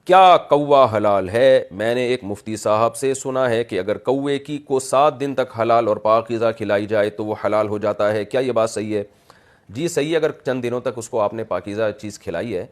क्या कौवा हलाल है? मैंने एक मुफ्ती साहब से सुना है कि अगर कौवे की को 7 दिन तक हलाल और पाकीज़ा खिलाई जाए तो वो हलाल हो जाता है। क्या ये बात सही है? जी सही है। अगर चंद दिनों तक उसको आपने पाकीज़ा चीज़ खिलाई है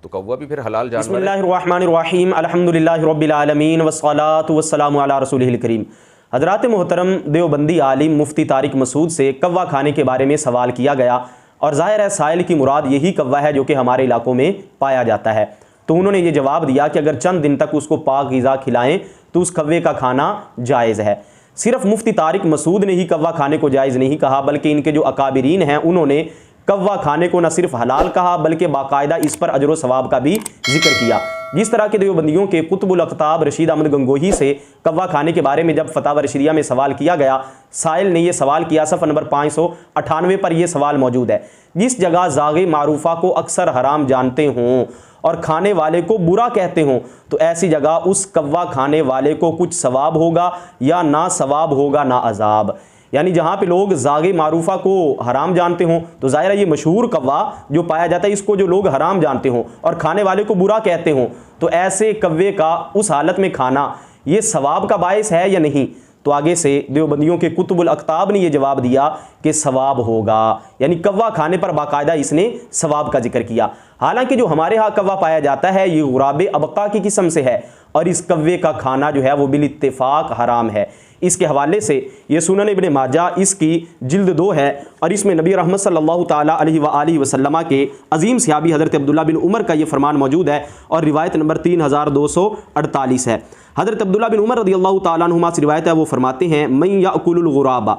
तो कौवा भी फिर हलाल जानवर है। बिस्मिल्लाहिर्रहमानिर्रहीम अल्हम्दुलिल्लाहि रब्बिल आलमीन वस्सलातु वस्सलामु अला रसूलिहिल करीम। हज़रात मोहतरम देवबंदी आलिम मुफ्ती तारिक मसूद से कौवा खाने के बारे में सवाल किया गया और ज़ाहिर है साइल की मुराद यही कौवा है जो कि हमारे इलाकों में पाया जाता है। तो उन्होंने ये जवाब दिया कि अगर चंद दिन तक उसको पाकीज़ा खिलाएं तो उस कौवे का खाना जायज़ है। सिर्फ मुफ्ती तारिक मसूद ने ही कौवा खाने को जायज़ नहीं कहा, बल्कि इनके जो अकाबिरीन हैं उन्होंने कौवा खाने को न सिर्फ हलाल कहा बल्कि बाकायदा इस पर अजर व सवाब का भी जिक्र किया। जिस तरह के देवबंदियों के कुतुबुल अख्ताब रशीद अहमद गंगोही से कौवा खाने के बारे में जब फतावा रशीदिया में सवाल किया गया, साइल ने यह सवाल किया, सफ़ा नंबर 598 पर यह सवाल मौजूद है। जिस जगह ज़ागे मारूफा को अक्सर हराम जानते हों और खाने वाले को बुरा कहते हों तो ऐसी जगह उस कौवा खाने वाले को कुछ सवाब होगा या ना सवाब होगा ना अजाब। यानी जहाँ पे लोग ज़ागे मारूफा को हराम जानते हों तो ज़ाहिर है ये मशहूर कौवा जो पाया जाता है इसको जो लोग हराम जानते हों और खाने वाले को बुरा कहते हों तो ऐसे कौवे का उस हालत में खाना ये सवाब का बायस है या नहीं। तो आगे से देवबंदियों के कुतुबुल अख्ताब ने यह जवाब दिया कि सवाब होगा, यानी कौवा खाने पर बाकायदा इसने सवाब का जिक्र किया। हालांकि जो हमारे यहाँ कौवा पाया जाता है ये गुराब अबका की किस्म से है और इस कौवे का खाना जो है वो बिल इत्तेफाक हराम है। इसके हवाले से ये सुनन इब्ने माजा इसकी जिल्द 2 है और इसमें नबी रहमत सल्लल्लाहु ताला अलैहि वसल्लम के अजीम सहाबी हज़रत अब्दुल्ला बिन उमर का ये फरमान मौजूद है और रिवायत नंबर 3248 है। हज़रत अब्दुल्ला बिन उमर रदियल्लाहु ताला अन्हुमा से रिवायत है, वो फरमाते हैं मन याकुलुल गुराबा,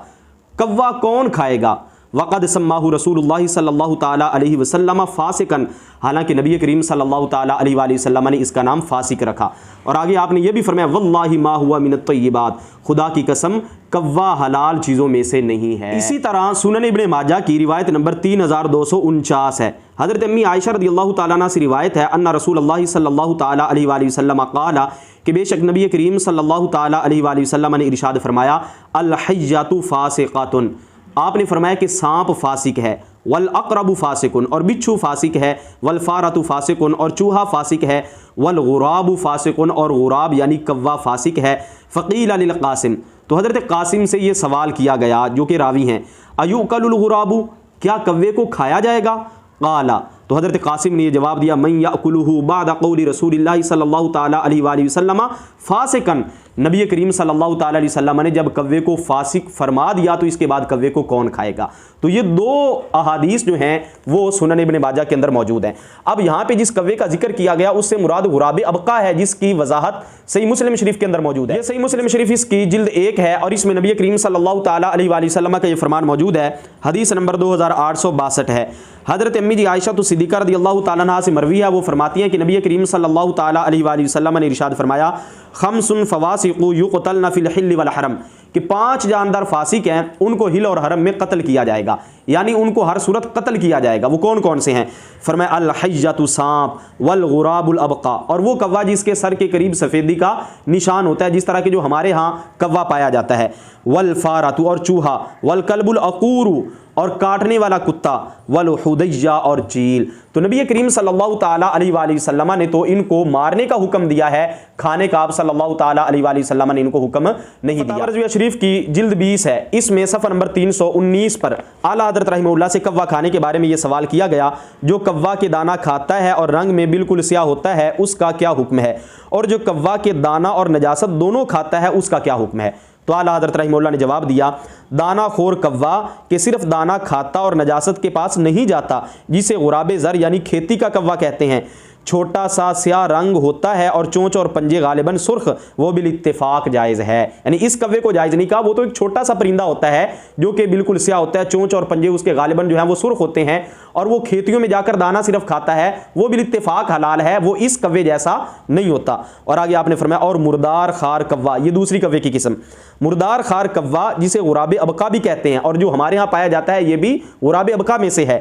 कौवा कौन खाएगा, वक़द सम्माहु रसूलुल्लाह सल्लल्लाहु ताला अलैहि वसल्लम फासिकन, हालांकि नबी करीम सल्लल्लाहु ताला अलैहि वसल्लम ने इसका नाम फासिक रखा। और आगे आपने यह भी फरमाया वल्लाहि मा हुआ मिनत तय्यिबात, खुदा की कसम कौवा हलाल चीज़ों में से नहीं है। इसी तरह सुनन इब्ने माजा की रिवायत नंबर 3249 है। हज़रत अम्मी आयशा रदियल्लाहु ताला अन्हा से रिवायत है अन्ना रसूलुल्लाह सल्लल्लाहु ताला अलैहि वसल्लम क़ाला, कि बेशक नबी करीम सल्लल्लाहु ताला अलैहि वसल्लम ने इरशाद फरमाया अल हय्यतु फासिक़तुन, आपने फरमाया कि सांप फासिक है, वल अक़रबु फासिकुन, और बिच्छू फासिक है, वल फ़ारतु फासिकुन, और चूहा फासिक है, वल गुराबु फासिकुन, और गुराब यानी कौवा फासिक है। फ़क़ील लिल क़ासिम, तो हज़रत क़ासिम से ये सवाल किया गया जो कि रावी हैं, अयुकलुल गुराबु, क्या कौवे को खाया जाएगा? क़ाला, तो हज़रत क़ासिम ने यह जवाब दिया मन याकुलुहु बाद क़ौली रसूलिल्लाहि सल्लल्लाहु ताला अलैहि वसल्लम फासिकन, नबी करीम सल्लल्लाहु ताला अलैहि वसल्लम ने जब कौवे को फासिक फरमा दिया तो इसके बाद कौवे को कौन खाएगा। तो ये 2 अहादीस जो हैं वो सुनन इब्ने माजा के अंदर मौजूद हैं। अब यहाँ पे जिस कौवे का जिक्र किया गया उससे मुराद गुराब अबका है, जिसकी वजाहत सही मुस्लिम शरीफ के अंदर मौजूद है। ये सही मुस्लिम शरीफ इसकी जिल्द 1 है और इसमें नबी करीम सल्लल्लाहु ताला अलैहि वसल्लम का ये फरमान मौजूद है। हदीस नंबर 2862 है। हज़रत अम्मी जी आयशा तो सिद्दीक़ा रदियल्लाहु ताला अन्हा से मरवी है, वो फरमाती हैं कि नबी करीम सल्लल्लाहु ताला अलैहि वसल्लम ने इरशाद फरमाया खम्सुन फवासिक़ु युक़तलना फ़िल हिल्ल वल हरम, कि 5 जानदार फासिक हैं उनको हिल और हरम में कत्ल किया जाएगा, यानी उनको हर सूरत कत्ल किया जाएगा। वो कौन कौन से हैं? फरमाया अल हय्यतु सांप, वल गुराबुल अबका, और वो कौवा जिसके सर के करीब सफ़ेदी का निशान होता है जिस तरह के जो हमारे यहाँ कौवा पाया जाता है, वल फ़ारतु, और चूहा, वल कल्बुल अक़ूरु, और काटने वाला कुत्ता, वल हुदैया, और चील। तो नबी करीम सल्लल्लाहु ताला अलैहि वसल्लम ने तो इनको मारने का हुक्म दिया है, खाने का आप सल्लल्लाहु ताला अलैहि वसल्लम ने इनको हुक्म नहीं दिया। रज़विया शरीफ की जिल्द 20 है, इसमें सफ़ा नंबर 319 पर आला हज़रत रहमहुल्लाह से कौवा खाने के बारे में यह सवाल किया गया, जो कौवा के दाना खाता है और रंग में बिल्कुल स्याह होता है उसका क्या हुक्म है, और जो कौवा के दाना और नजासत दोनों खाता है उसका क्या हुक्म है। तो आला हज़रत रहमहुल्लाह ने जवाब दिया दाना खोर कौवा के सिर्फ दाना खाता और नजासत के पास नहीं जाता, जिसे गुराबे ज़र यानी खेती का कौवा कहते हैं, छोटा सा स्याह रंग होता है और चोंच और पंजे गालिबन सुर्ख, वो बिल इत्तेफाक जायज़ है। यानी इस कौवे को जायज़ नहीं कहा, वो तो एक छोटा सा परिंदा होता है जो कि बिल्कुल स्याह होता है, चोंच और पंजे उसके गालिबन जो हैं वो सुर्ख होते हैं और वो खेतियों में जाकर दाना सिर्फ खाता है, वो बिल इत्तेफाक हलाल है, वो इस कौवे जैसा नहीं होता। और आगे आपने फरमाया और मुर्दार खार कौवा, ये दूसरी कौवे की किस्म, मुर्दार खार कौवा जिसे गुराब अबका भी कहते हैं और जो हमारे यहाँ पाया जाता है ये भी गुराब अबका में से है,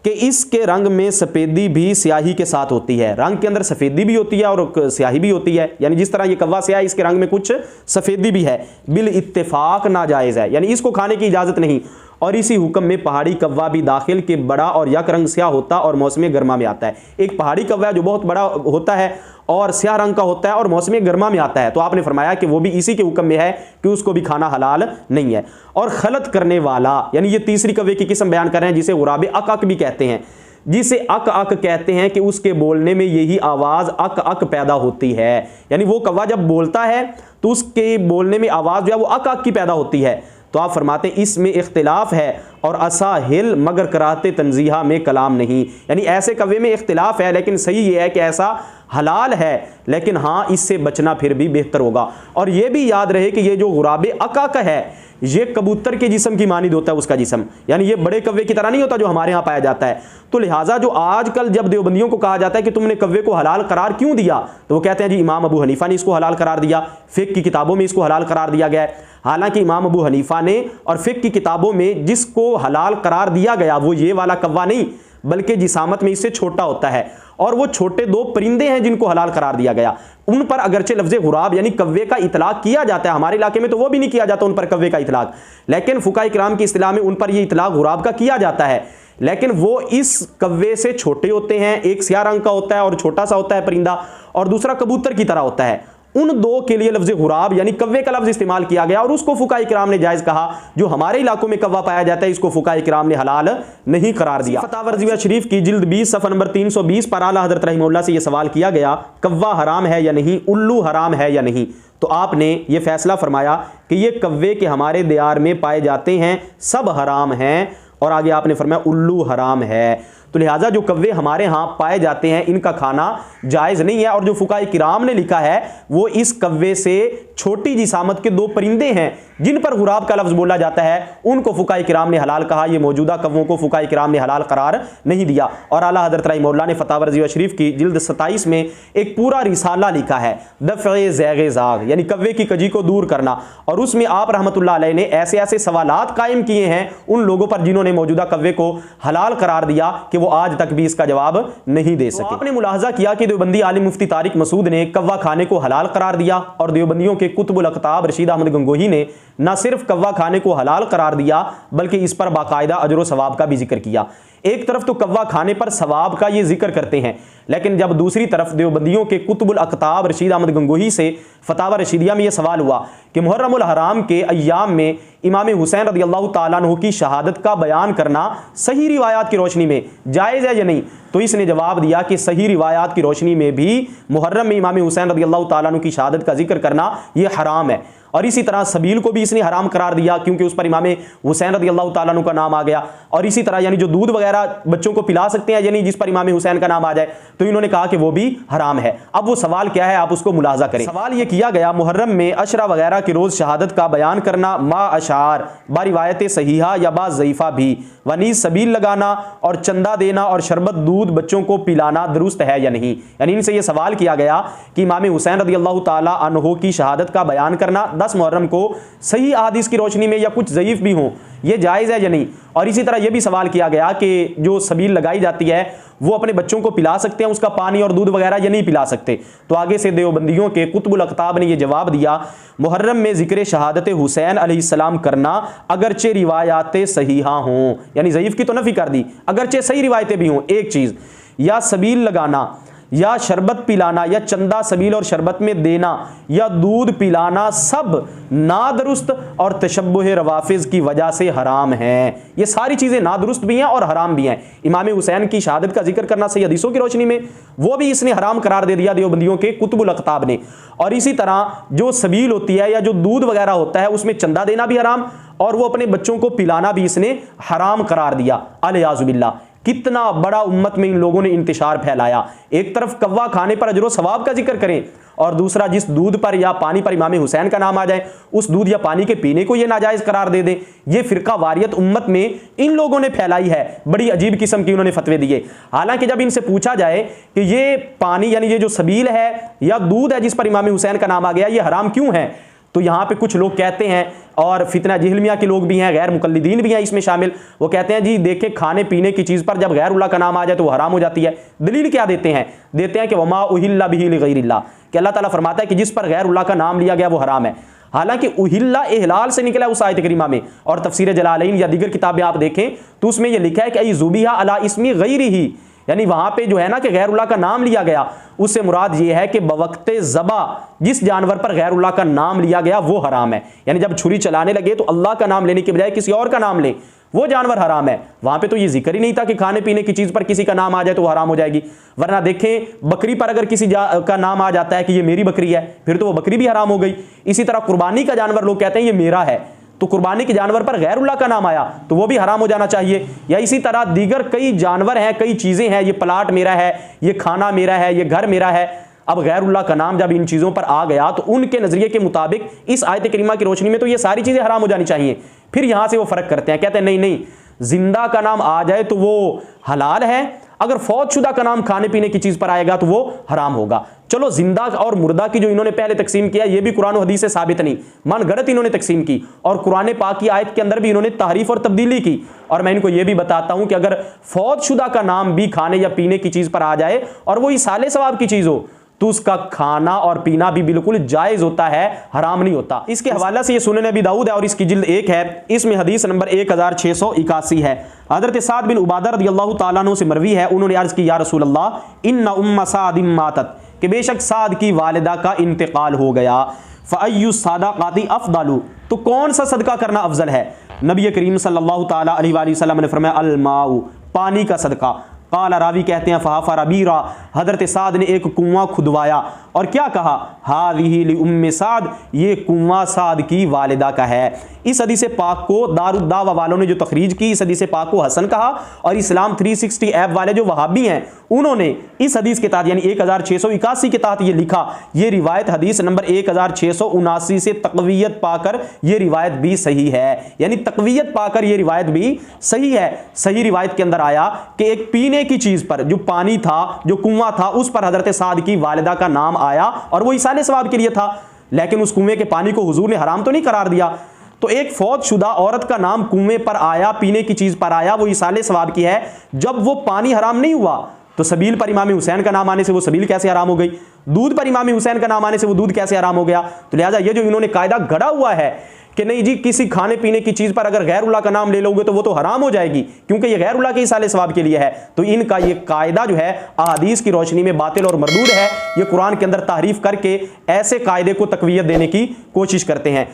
कि इसके रंग में सफ़ेदी भी स्याही के साथ होती है, रंग के अंदर सफ़ेदी भी होती है और स्याही भी होती है, यानी जिस तरह ये कौवा स्याह इसके रंग में कुछ सफ़ेदी भी है, बिल इत्तेफाक नाजायज़ है, यानी इसको खाने की इजाज़त नहीं। और इसी हुक्म में पहाड़ी कव्वा भी दाखिल के बड़ा और यक रंग स्याह होता और मौसम गर्मा में आता है। एक पहाड़ी कव्वा जो बहुत बड़ा होता है और स्याह रंग का होता है और मौसम गर्मा में आता है, तो आपने फरमाया कि वो भी इसी के हुक्म में है कि उसको भी खाना हलाल नहीं है। और खलत करने वाला, यानी ये तीसरी कव्वे की किस्म बयान कर रहे हैं जिसे गुराबे अक अक भी कहते हैं, जिसे अक अक कहते हैं कि उसके बोलने में यही आवाज अक अक पैदा होती है। यानी वो कौवा जब बोलता है तो उसके बोलने में आवाज जो है वो अक अक की पैदा होती है। तो आप फरमाते हैं इसमें इख्तिलाफ है और असाहिल मगर कराते तंजीहा में कलाम नहीं। यानी ऐसे कव्वे में इख्तिलाफ है, लेकिन सही ये है कि ऐसा हलाल है, लेकिन हाँ इससे बचना फिर भी बेहतर होगा। और ये भी याद रहे कि ये जो गुराबे अकाक है ये कबूतर के जिस्म की मानिद होता है उसका जिस्म, यानी ये बड़े कव्वे की तरह नहीं होता जो हमारे यहाँ पाया जाता है। तो लिहाजा जो आजकल जब देवबंदियों को कहा जाता है कि तुमने कव्वे को हलाल करार क्यों दिया, तो वो कहते हैं जी इमाम अबू हनीफा ने इसको हलाल करार दिया, फिक़्ह की किताबों में इसको हलाल करार दिया गया है। हालांकि इमाम अबू हनीफा ने और फिक़्ह की किताबों में जिसको हलाल करार दिया गया वो ये वाला कव्वा नहीं, बल्कि जिसामत में इससे छोटा होता है। और वो छोटे दो परिंदे हैं जिनको हलाल करार दिया गया, उन पर अगरचे लफ्ज़ गुराब यानी कव्वे का इतलाक किया जाता है। हमारे इलाके में तो वो भी नहीं किया जाता उन पर कव्वे का इतलाक, लेकिन फुकाहा इकराम की इस्तिलाह में उन पर यह इतलाक गुराब का किया जाता है। लेकिन वो इस कव्वे से छोटे होते हैं, एक स्याह रंग का होता है और छोटा सा होता है परिंदा, और दूसरा कबूतर की तरह होता है। उन दो के लिए लफ्ज़ गुराब यानी कव्वे का लफ्ज़ इस्तेमाल किया गया और उसको फुकाहा इकराम ने जायज़ कहा। जो हमारे इलाकों में कव्वा पाया जाता है इसको फुकाहा इकराम ने हलाल नहीं करार दिया। फतावा रज़िया शरीफ की जिल्द 20 सफ़ा नंबर 320 पर आला हज़रत रहमतुल्लाह से यह सवाल किया गया कव्वा हराम है या नहीं, उल्लू हराम है या नहीं, तो आपने ये फैसला फरमाया कि ये कव्वे के हमारे दियार में पाए जाते हैं सब हराम हैं, और आगे आपने फरमाया उल्लू हराम है। तो लिहाजा जो कव्वे हमारे यहाँ पाए जाते हैं इनका खाना जायज़ नहीं है। और जो फुकाहा किराम ने लिखा है वो इस कव्वे से छोटी जिसामत के दो परिंदे हैं जिन पर गुराब का लफ्ज़ बोला जाता है, उनको फुकाहा किराम ने हलाल कहा। ये मौजूदा कव्वों को फुकाहा किराम ने हलाल करार नहीं दिया। और आला हज़रत रहमतुल्लाह ने फतावा रज़िया शरीफ की जिल्द 27 में एक पूरा रिसाला लिखा है दफ़े ज़ैग़े ज़ाग़ यानी कव्वे की कजी को दूर करना, और उसमें आप रहमतुल्लाह अलैह ने ऐसे ऐसे सवालात कायम किए हैं उन लोगों पर जिन्होंने मौजूदा कव्वे को हलाल करार दिया कि वो आज तक भी इसका जवाब नहीं दे सके। तो आपने मुलाहजा किया कि देवबंदी आलिम मुफ्ती तारिक मसूद ने कव्वा खाने को हलाल करार दिया, और देवबंदियों के कुतुबुल अक़ताब रशीद अहमद गंगोही ने न सिर्फ कव्वा खाने को हलाल करार दिया बल्कि इस पर बाकायदा अजर व सवाब का भी जिक्र किया। एक तरफ तो कव्वा खाने पर सवाब का ये जिक्र करते हैं, लेकिन जब दूसरी तरफ देवबंदियों के कुतुबुल अक़ताब रशीद अहमद गंगोही से फतावा रशीदिया में यह सवाल हुआ कि मुहर्रमुल हराम के अय्याम में इमाम हुसैन रज़ियल्लाहु ताला अन्हु की शहादत का बयान करना सही रिवायात की रोशनी में जायज़ है या नहीं, तो इसने जवाब दिया कि सही रिवायात की रोशनी में भी मुहर्रम में इमाम हुसैन रज़ियल्लाहु ताला अन्हु की शहादत का जिक्र करना यह हराम है। और इसी तरह सबील को भी इसने हराम करार दिया क्योंकि उस पर इमाम हुसैन रज़ियल्लाहु ताला अन्हु का नाम आ गया। और इसी तरह यानी जो दूध वगैरह बच्चों को पिला सकते हैं यानी जिस पर इमाम हुसैन का नाम आ जाए, तो इन्होंने कहा कि वो भी हराम है। अब वो सवाल क्या है आप उसको मुलाहजा करें। सवाल ये किया गया मुहर्रम में अशरा वगैरह के रोज़ शहादत का बयान करना मा अशार बा रिवायत सहीहा या बा ज़ईफ़ा भी वनी सबील लगाना और चंदा देना और शरबत दूध बच्चों को पिलाना दुरुस्त है या नहीं। यानी इनसे ये सवाल किया गया कि इमाम हुसैन रज़ियल्लाहु ताला अन्हु की शहादत का बयान करना 10 मुहर्रम को सही अहादीस की रोशनी में या कुछ ज़ईफ़ भी हों ये जायज़ है या नहीं। और इसी तरह यह भी सवाल किया गया कि जो सबील लगाई जाती है वो अपने बच्चों को पिला सकते हैं उसका पानी और दूध वगैरह ये नहीं पिला सकते। तो आगे से देवबंदियों के कुतुबुल अक़ताब ने यह जवाब दिया मुहर्रम में ज़िक्र शहादत हुसैन अलैहिस्सलाम करना अगरचे रिवायात सहीहा हों, यानी ज़ईफ़ की तो नफ़ी कर दी, अगरचे सही रिवायतें भी हों एक चीज़, या सबील लगाना या शरबत पिलाना या चंदा सबील और शरबत में देना या दूध पिलाना सब नादुरुस्त और तशब्बुह रवाफिज की वजह से हराम हैं। ये सारी चीज़ें नादुरुस्त भी हैं और हराम भी हैं। इमाम हुसैन की शहादत का जिक्र करना सही हदीसों की रोशनी में वो भी इसने हराम करार दे दिया देवबंदियों के कुतुबुल अक़ताब ने। और इसी तरह जो सबील होती है या जो दूध वगैरह होता है उसमें चंदा देना भी हराम और वो अपने बच्चों को पिलाना भी इसने हराम करार दिया। अलियाज़ु बिल्लाह, कितना बड़ा उम्मत में इन लोगों ने इंतशार फैलाया। एक तरफ कव्वा खाने पर अजर सवाब का जिक्र करें और दूसरा जिस दूध पर या पानी पर इमाम हुसैन का नाम आ जाए उस दूध या पानी के पीने को ये नाजायज़ करार दे दें। ये फ़िरका वारियत उम्मत में इन लोगों ने फैलाई है, बड़ी अजीब किस्म की उन्होंने फतवे दिए। हालांकि जब इनसे पूछा जाए कि ये पानी यानी ये जो सबील है या दूध है जिस पर इमाम हुसैन का नाम आ गया ये हराम क्यों है, तो यहाँ पे कुछ लोग कहते हैं और फितना जहलमिया के लोग भी हैं, गैर मुकल्लिदीन भी हैं इसमें शामिल, वो कहते हैं जी देखे खाने पीने की चीज़ पर जब गैर उल्लाह का नाम आ जाए तो वो हराम हो जाती है। दलील क्या देते हैं कि वमा उहिल्ला बिही लिगैरिल्लाह, कि अल्लाह ताला फरमाता है कि जिस पर गैर उल्लाह का नाम लिया गया वो हराम है। हालांकि उहिल्ला इहलाल से निकला उस आयत करीमा में। और तफसीर जलालैन या दीगर किताबें आप देखें तो उसमें यह लिखा है कि ज़ुबिहा अला इस्मी गैरिही, यानी वहां पे जो है ना कि गैरुल्लाह का नाम लिया गया, उससे मुराद ये है कि बवक्ते ज़बा जिस जानवर पर गैरुल्लाह का नाम लिया गया वो हराम है। यानी जब छुरी चलाने लगे तो अल्लाह का नाम लेने के बजाय किसी और का नाम लें, वो जानवर हराम है। वहां पे तो ये जिक्र ही नहीं था कि खाने पीने की चीज पर किसी का नाम आ जाए तो वो हराम हो जाएगी। वरना देखें बकरी पर अगर किसी का नाम आ जाता है कि ये मेरी बकरी है, फिर तो वो बकरी भी हराम हो गई। इसी तरह कुर्बानी का जानवर लोग कहते हैं ये मेरा है, तो कुर्बानी के जानवर पर गैरुल्लाह का नाम आया तो वो भी हराम हो जाना चाहिए। या इसी तरह दीगर कई जानवर हैं, कई चीजें हैं, ये प्लाट मेरा है, ये खाना मेरा है, ये घर मेरा है। अब गैरुल्लाह का नाम जब इन चीजों पर आ गया तो उनके नजरिए के मुताबिक इस आयत करीमा की रोशनी में तो ये सारी चीजें हराम हो जानी चाहिए। फिर यहां से वो फर्क करते हैं, कहते हैं नहीं नहीं, जिंदा का नाम आ जाए तो वो हलाल है, अगर फौतशुदा का नाम खाने पीने की चीज पर आएगा तो वो हराम होगा। चलो जिंदा और मुर्दा की जो इन्होंने पहले तकसीम किया ये भी कुरान और हदीस से साबित नहीं, मन गलत इन्होंने तकसीम की। और कुरान पाक की आयत के अंदर भी इन्होंने तारीफ और तब्दीली की। और मैं इनको ये भी बताता हूं कि अगर फौतशुदा का नाम भी खाने या पीने की चीज पर आ जाए और वो इसाले सवाब की चीज हो तो उसका खाना और पीना भी बिल्कुल जायज होता है, हराम नहीं होता। इसके हवाले से ये सुनन अबी दाऊद है और इसकी जिल्द 1 है, इसमें हदीस नंबर 1681 है। हजरत साद बिन उबादा रदियल्लाहु ताला अन्हु से मरवी है, उन्होंने अर्ज की या रसूल अल्लाह इन्ना उम्मा साद मातत, कि बेशक साद की वालिदा का इंतकाल हो गया। फ़अय्यु सदक़ाति अफ़दलु, तो कौन सा सदका करना अफजल है? नबी करीम सल्लल्लाहु ताला अलैहि वसल्लम ने फरमाया अल माउ, पानी का सदका। काला रावी कहते हैं फ़हफ़र बीरा, हज़रत साद ने एक कुआं खुदवाया और क्या कहा हाज़िही लि उम्मे साद, ये कुआं साद की वालिदा का है। इस हदीस पाक को दारुद्दावा वालों ने जो तखरीज की, इस हदीस पाक को हसन कहा। और इस्लाम 360 ऐप वाले जो वहाबी हैं उन्होंने इस हदीस के तहत यानी 1681 के तहत ये लिखा, ये रिवायत हदीस नंबर 1679 से तक़वियत पाकर ये रिवायत भी सही है। यानी तक़वियत पाकर ये रिवायत भी सही है। सही रिवायत के अंदर आया कि एक पीने की चीज पर जो पानी था, जो कुआं था, उस पर हजरत साद की वालिदा का नाम आया और वो इसाले सवाब के लिए था। लेकिन उस कुएं के पानी को हुजूर ने हराम तो नहीं करार दिया। तो एक फौतशुदा औरत का नाम कुएं पर आया, पीने की चीज पर आया, वो इसाले सवाब की है। जब वो पानी हराम नहीं हुआ तो सबील पर इमाम हुसैन का नाम आने से वो सबील कैसे हराम हो गई? दूध पर इमाम हुसैन का नाम आने से वो दूध कैसे हराम हो गया? तो लिहाजा ये जो इन्होंने कायदा गढ़ा हुआ है कि नहीं जी किसी खाने पीने की चीज पर अगर गैरुल्लाह का नाम ले लोगे तो वो तो हराम हो जाएगी क्योंकि ये गैरुल्लाह के इसाले सवाब के लिए है, तो इनका ये कायदा जो है अहादीस की रोशनी में बातिल और मरदूद है। ये कुरान के अंदर तारीफ करके ऐसे कायदे को तकवीयत देने की कोशिश करते हैं।